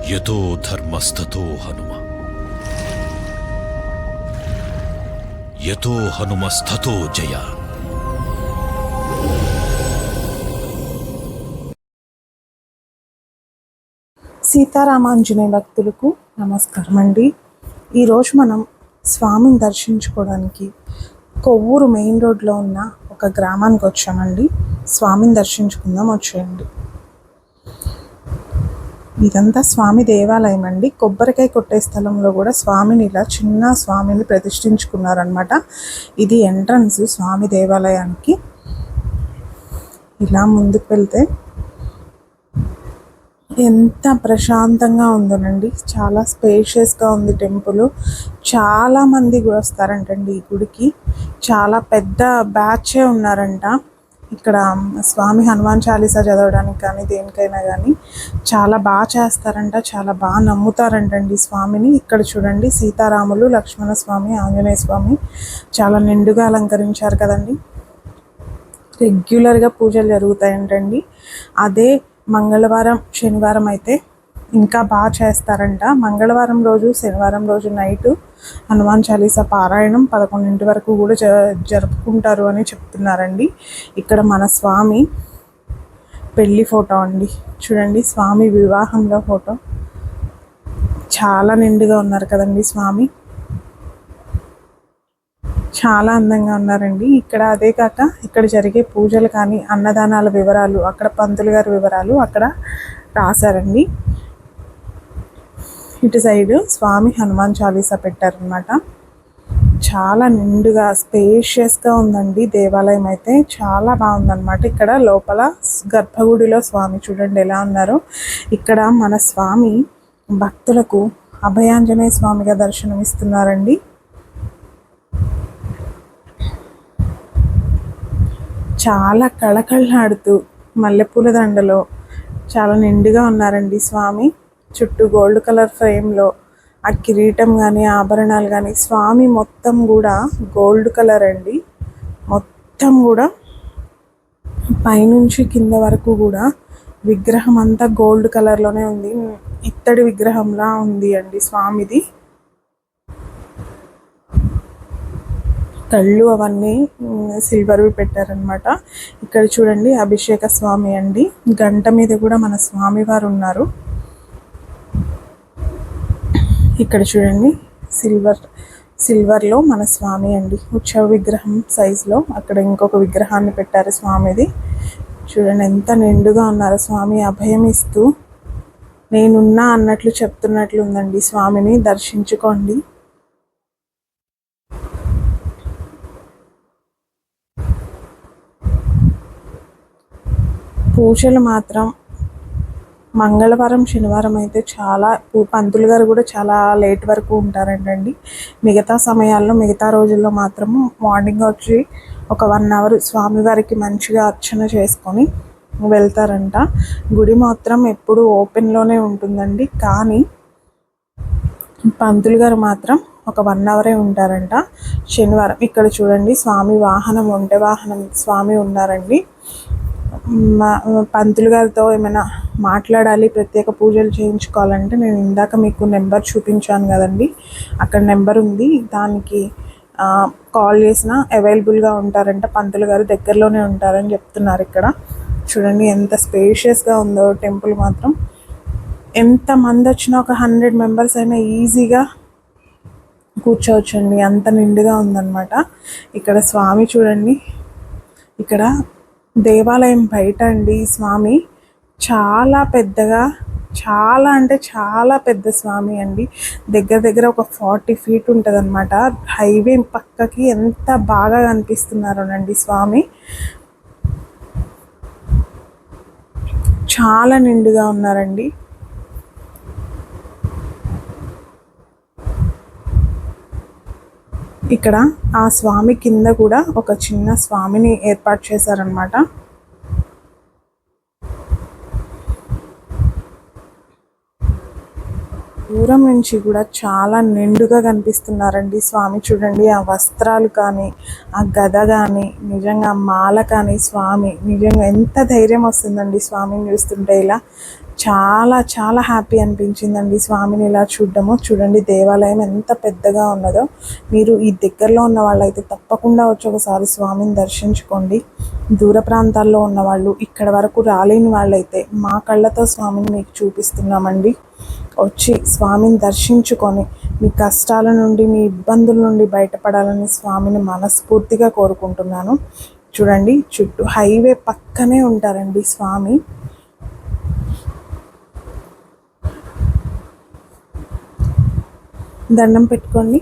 యతో ధర్మస్తతో హనుమ, యతో హనుమస్తతో జయ. సీతారామాంజనేయ భక్తులకు నమస్కారం అండి. ఈరోజు మనం స్వామిని దర్శించుకోవడానికి కొవ్వూరు మెయిన్ రోడ్లో ఉన్న ఒక గ్రామానికి వచ్చామండి. స్వామిని దర్శించుకుందాం, వచ్చేయండి. ఇదంతా స్వామి దేవాలయం అండి. కొబ్బరికాయ కొట్టే స్థలంలో కూడా స్వామిని ఇలా చిన్న స్వామిని ప్రతిష్ఠించుకున్నారనమాట. ఇది ఎంట్రన్స్ స్వామి దేవాలయానికి. ఇలా ముందుకు వెళ్తే ఎంత ప్రశాంతంగా ఉందోనండి. చాలా స్పేషియస్గా ఉంది టెంపుల్. చాలామంది కూడా వస్తారంటండి ఈ గుడికి. చాలా పెద్ద బ్యాచే ఉన్నారంట ఇక్కడ. స్వామి హనుమాన్ చాలీసా చదవడానికి కానీ దేనికైనా కానీ చాలా బాగా చేస్తారంట, చాలా బాగా నమ్ముతారంటండి స్వామిని. ఇక్కడ చూడండి, సీతారాములు, లక్ష్మణ స్వామి, ఆంజనేయ స్వామి చాలా నిండుగా అలంకరించారు కదండి. రెగ్యులర్గా పూజలు జరుగుతాయంటండి. అదే మంగళవారం, శనివారం అయితే ఇంకా బాగా చేస్తారంట. మంగళవారం రోజు, శనివారం రోజు నైటు హనుమాన్ చాలీసా పారాయణం 11 వరకు కూడా జరుపుకుంటారు అని చెప్తున్నారండి. ఇక్కడ మన స్వామి పెళ్ళి ఫోటో అండి. చూడండి, స్వామి వివాహంలో ఫోటో. చాలా నిండుగా ఉన్నారు కదండి స్వామి. చాలా అందంగా ఉన్నారండి. ఇక్కడ అదే కాక ఇక్కడ జరిగే పూజలు కానీ అన్నదానాల వివరాలు, అక్కడ పంతులు గారి వివరాలు అక్కడ రాశారండి. ఇటు సైడ్ స్వామి హనుమాన్ చాలీసా పెట్టారనమాట. చాలా నిండుగా స్పేషియస్గా ఉందండి దేవాలయం అయితే. చాలా బాగుందన్నమాట. ఇక్కడ లోపల గర్భగుడిలో స్వామి చూడండి ఎలా ఉన్నారో. ఇక్కడ మన స్వామి భక్తులకు అభయాంజనేయ స్వామిగా దర్శనమిస్తున్నారండి. చాలా కళకళలాడుతూ మల్లెపూల దండలో చాలా నిండుగా ఉన్నారండి స్వామి. చుట్టూ గోల్డ్ కలర్ ఫ్రేమ్లో ఆ కిరీటం కానీ ఆభరణాలు కానీ, స్వామి మొత్తం కూడా గోల్డ్ కలర్ అండి. మొత్తం కూడా పైనుంచి కింద వరకు కూడా విగ్రహం అంతా గోల్డ్ కలర్లోనే ఉంది. ఇత్తడి విగ్రహంలా ఉంది అండి స్వామిది. కళ్ళు అవన్నీ సిల్వర్వి పెట్టారనమాట. ఇక్కడ చూడండి, అభిషేక స్వామి అండి. గంట మీద కూడా మన స్వామివారు ఉన్నారు. ఇక్కడ చూడండి, సిల్వర్లో మన స్వామి అండి. ఉత్సవ విగ్రహం సైజులో అక్కడ ఇంకొక విగ్రహాన్ని పెట్టారు స్వామిది. చూడండి ఎంత నిండుగా ఉన్నారు స్వామి. అభయం ఇస్తూ నేనున్నా అన్నట్లు చెప్తున్నట్లు ఉందండి. స్వామిని దర్శించుకోండి. పూజలు మాత్రం మంగళవారం, శనివారం అయితే చాలా పంతులు గారు కూడా చాలా లేట్ వరకు ఉంటారంటండి. మిగతా సమయాల్లో, మిగతా రోజుల్లో మాత్రము మార్నింగ్ వచ్చి ఒక 1 అవర్ స్వామివారికి మంచిగా అర్చన చేసుకొని వెళ్తారంట. గుడి మాత్రం ఎప్పుడు ఓపెన్లోనే ఉంటుందండి. కానీ పంతులు గారు మాత్రం ఒక 1 అవరే ఉంటారంట శనివారం. ఇక్కడ చూడండి, స్వామి వాహనం, ఒంటె వాహనం స్వామి ఉన్నారండి. పంతులు గారితో ఏమైనా మాట్లాడాలి, ప్రత్యేక పూజలు చేయించుకోవాలంటే నేను ఇందాక మీకు నెంబర్ చూపించాను కదండి, అక్కడ నెంబర్ ఉంది. దానికి కాల్ చేసినా అవైలబుల్గా ఉంటారంట. పంతులు గారు దగ్గరలోనే ఉంటారని చెప్తున్నారు. ఇక్కడ చూడండి ఎంత స్పేషియస్గా ఉందో టెంపుల్ మాత్రం. ఎంతమంది వచ్చినా ఒక 100 మెంబర్స్ అయినా ఈజీగా కూర్చోవచ్చండి, అంత నిండుగా ఉందన్నమాట. ఇక్కడ స్వామి చూడండి. ఇక్కడ దేవాలయం బయట అండి స్వామి చాలా పెద్దగా, చాలా అంటే చాలా పెద్ద స్వామి అండి. దగ్గర ఒక 40 feet ఉంటుంది అనమాట. హైవే పక్కకి ఎంత బాగా కనిపిస్తున్నారోనండి స్వామి. చాలా నిండుగా ఉన్నారండి. ఇక్కడ ఆ స్వామి కింద కూడా ఒక చిన్న స్వామిని ఏర్పాటు చేశారనమాట. దూరం నుంచి కూడా చాలా నిండుగా కనిపిస్తున్నారండి స్వామి. చూడండి ఆ వస్త్రాలు కానీ, ఆ గద కానీ, నిజంగా ఆ మాల కానీ, స్వామి నిజంగా ఎంత ధైర్యం వస్తుందండి స్వామిని చూస్తుంటే. ఇలా చాలా చాలా హ్యాపీ అనిపించిందండి స్వామిని ఇలా చూడడము. చూడండి దేవాలయం ఎంత పెద్దగా ఉన్నదో. మీరు ఈ దగ్గరలో ఉన్న వాళ్ళైతే తప్పకుండా వచ్చి ఒకసారి స్వామిని దర్శించుకోండి. దూర ప్రాంతాల్లో ఉన్నవాళ్ళు, ఇక్కడ వరకు రాలేని వాళ్ళైతే మా కళ్ళతో స్వామిని మీకు చూపిస్తున్నామండి. వచ్చి స్వామిని దర్శించుకొని మీ కష్టాల నుండి, మీ ఇబ్బందుల నుండి బయటపడాలని స్వామిని మనస్ఫూర్తిగా కోరుకుంటున్నాను. చూడండి చుట్టూ హైవే పక్కనే ఉంటారండి స్వామి. దండం పెట్టుకోండి.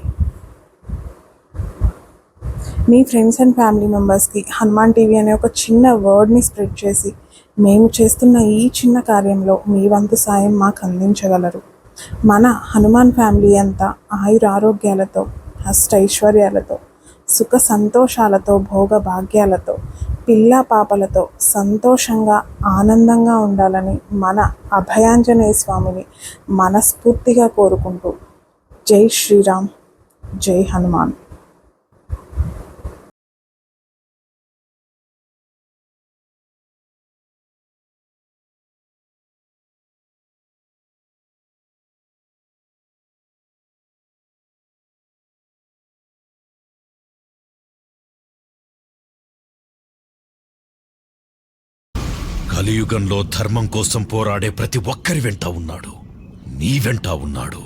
మీ ఫ్రెండ్స్ అండ్ ఫ్యామిలీ మెంబర్స్కి హనుమాన్ టీవీ అనే ఒక చిన్న వర్డ్ని స్ప్రెడ్ చేసి మేము చేస్తున్న ఈ చిన్న కార్యంలో మీ వంతు సాయం మాకు అందించగలరు. మన హనుమాన్ ఫ్యామిలీ అంతా ఆయురారోగ్యాలతో, అష్టైశ్వర్యాలతో, సుఖ సంతోషాలతో, భోగ భాగ్యాలతో, పిల్ల పాపలతో సంతోషంగా ఆనందంగా ఉండాలని మన అభయాంజనేయ స్వామిని మనస్ఫూర్తిగా కోరుకుంటూ జై శ్రీరామ్, జై హనుమాన్. కలియుగంలో ధర్మం కోసం పోరాడే ప్రతి ఒక్కరి వెంట ఉన్నాడు. నీ వెంట ఉన్నాడు.